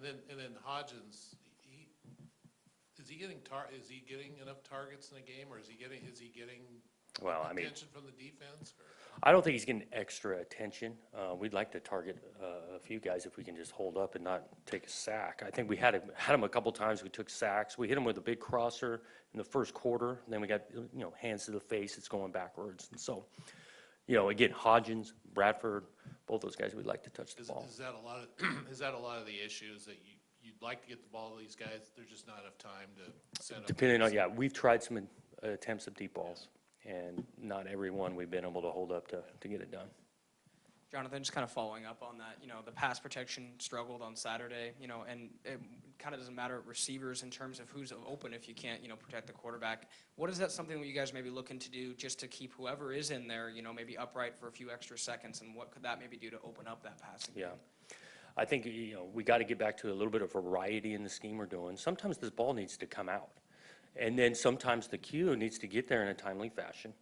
then Hodgins, is he getting enough targets in a game, or is he getting Well, I mean, attention from the defense? Or? I don't think he's getting extra attention. We'd like to target a few guys if we can just hold up and not take a sack. I think we had him a couple times. We took sacks. We hit him with a big crosser in the first quarter. And then we got hands to the face. It's going backwards. And so, again, Hodgins, Bradford, both those guys we'd like to touch the ball. Is that a lot of is that a lot of the issues that you'd like to get the ball to these guys? There's just not enough time to set up. Depending on we've tried some attempts at deep balls. And not every one we've been able to hold up to get it done. Jonathan, just kind of following up on that, the pass protection struggled on Saturday, and it kind of doesn't matter receivers in terms of who's open if you can't, protect the quarterback. What is that something that you guys may be looking to do just to keep whoever is in there, maybe upright for a few extra seconds, and what could that maybe do to open up that passing game? I think, we got to get back to a little bit of variety in the scheme we're doing. Sometimes this ball needs to come out. And then sometimes the Q needs to get there in a timely fashion.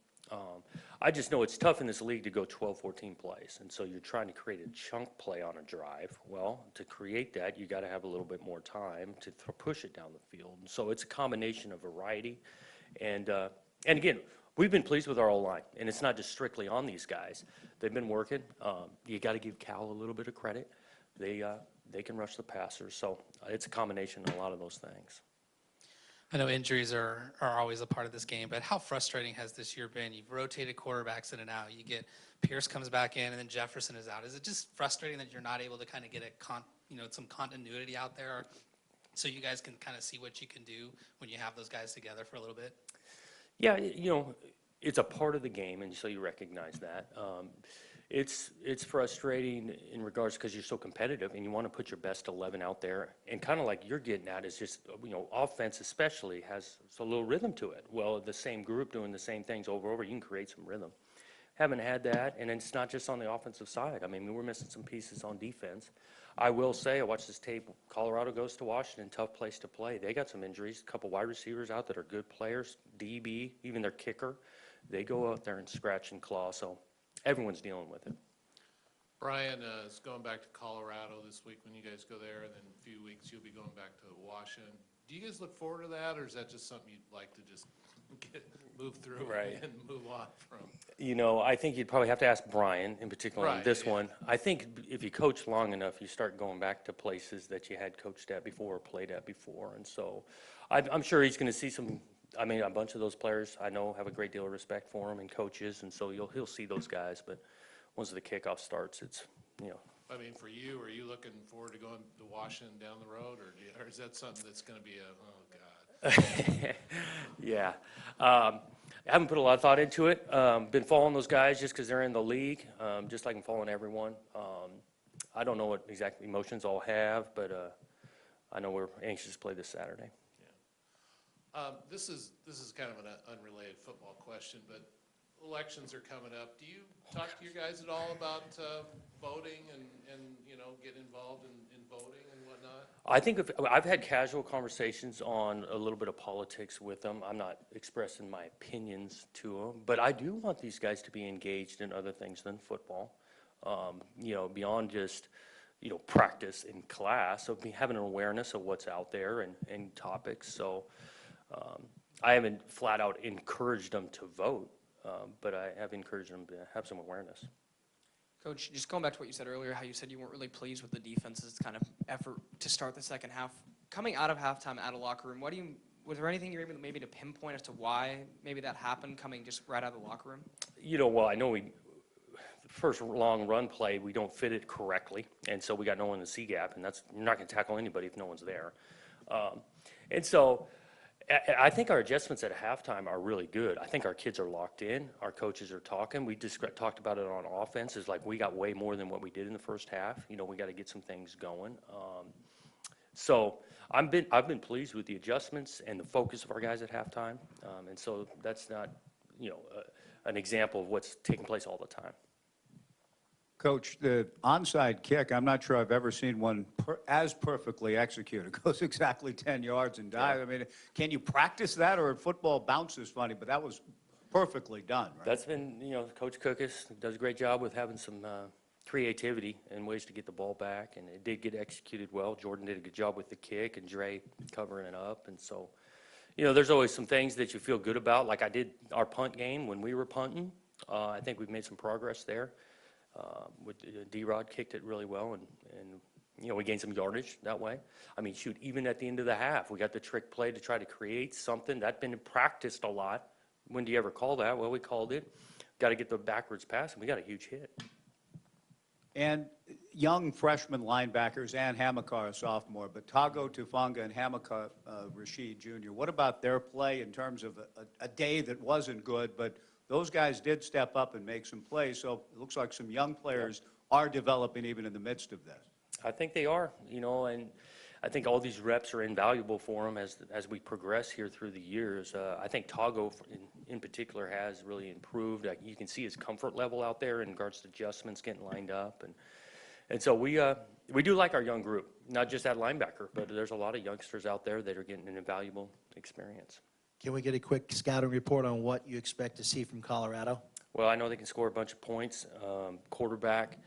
I just know it's tough in this league to go 12, 14 plays. And so you're trying to create a chunk play on a drive. Well, to create that, you got to have a little bit more time to push it down the field. And so it's a combination of variety. And again, we've been pleased with our O-line. And it's not just strictly on these guys. They've been working. You got to give Cal a little bit of credit. They can rush the passers. So it's a combination of a lot of those things. I know injuries are always a part of this game, but how frustrating has this year been? You've rotated quarterbacks in and out. You get Pierce comes back in, and then Jefferson is out. Is it just frustrating that you're not able to kind of get some continuity out there, so you guys can kind of see what you can do when you have those guys together for a little bit? Yeah, it's a part of the game, and so you recognize that. It's frustrating in regards because you're so competitive and you want to put your best 11 out there, and kind of like you're getting at is just offense especially has a little rhythm to it. Well, the same group doing the same things over and over, you can create some rhythm. Haven't had that, and it's not just on the offensive side. I mean, we're missing some pieces on defense. I will say, I watched this tape. Colorado goes to Washington, tough place to play. They got some injuries, a couple wide receivers out that are good players, DB, even their kicker. They go out there and scratch and claw. So everyone's dealing with it. Brian is going back to Colorado this week when you guys go there, and then in a few weeks you'll be going back to Washington. Do you guys look forward to that, or is that just something you'd like to just move through and move on from? I think you'd probably have to ask Brian in particular on this one. I think if you coach long enough, you start going back to places that you had coached at before or played at before. And so I'm sure he's going to see a bunch of those players I know have a great deal of respect for him and coaches, and so he'll see those guys. But once the kickoff starts, it's. I mean, for you, are you looking forward to going to Washington down the road, or is that something that's going to be oh God? Yeah. I haven't put a lot of thought into it. Been following those guys just because they're in the league, just like I'm following everyone. I don't know what exact emotions I'll have, but I know we're anxious to play this Saturday. Yeah. This is kind of an unrelated football question, but elections are coming up. Do you talk to your guys at all about voting and get involved in voting and whatnot? I think I've had casual conversations on a little bit of politics with them. I'm not expressing my opinions to them, but I do want these guys to be engaged in other things than football. Beyond just practice in class, so having an awareness of what's out there and topics. So I haven't flat out encouraged them to vote. But I have encouraged them to have some awareness. Coach, just going back to what you said earlier, how you said you weren't really pleased with the defense's kind of effort to start the second half. Coming out of halftime, out of locker room, was there anything you're able maybe to pinpoint as to why maybe that happened coming just right out of the locker room? Well, I know the first long run play, we don't fit it correctly, and so we got no one in the C gap, and you're not going to tackle anybody if no one's there. And so I think our adjustments at halftime are really good. I think our kids are locked in. Our coaches are talking. We just talked about it on offense. It's like we got way more than what we did in the first half. We got to get some things going. So I've been pleased with the adjustments and the focus of our guys at halftime. And so that's not, an example of what's taking place all the time. Coach, the onside kick, I'm not sure I've ever seen one as perfectly executed. It goes exactly 10 yards and dives. I mean, can you practice that, or football bounces funny? But that was perfectly done, right? That's been, Coach Cookus does a great job with having some creativity and ways to get the ball back, and it did get executed well. Jordan did a good job with the kick, and Dre covering it up, and so, there's always some things that you feel good about. Like I did our punt game when we were punting. I think we've made some progress there. With D-Rod kicked it really well, and we gained some yardage that way. I mean, shoot, even at the end of the half, we got the trick play to try to create something. That'd been practiced a lot. When do you ever call that? Well, we called it. Got to get the backwards pass, and we got a huge hit. And young freshman linebackers, and Hamilcar, a sophomore, but Tago Tufanga and Hamilcar Rashid Jr., what about their play in terms of a day that wasn't good, but those guys did step up and make some plays, so it looks like some young players are developing even in the midst of this. I think they are, and I think all these reps are invaluable for them as we progress here through the years. I think Tago in particular has really improved. You can see his comfort level out there in regards to adjustments, getting lined up, and so we do like our young group, not just at linebacker, but there's a lot of youngsters out there that are getting an invaluable experience. Can we get a quick scouting report on what you expect to see from Colorado? Well, I know they can score a bunch of points. Quarterback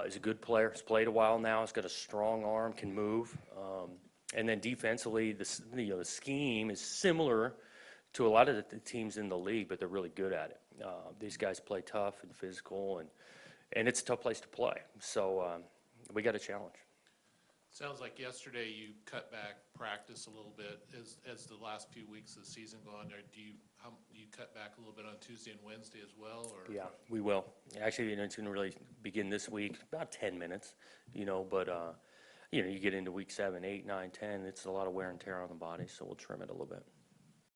is a good player. He's played a while now. He's got a strong arm, can move. And then defensively, the scheme is similar to a lot of the teams in the league, but they're really good at it. These guys play tough and physical, and it's a tough place to play. So we got a challenge. Sounds like yesterday you cut back practice a little bit. As the last few weeks of the season go on there, do you cut back a little bit on Tuesday and Wednesday as well? Or? Yeah, we will. Actually, it's going to really begin this week, about 10 minutes, but, you get into week 7, 8, 9, 10, it's a lot of wear and tear on the body, so we'll trim it a little bit.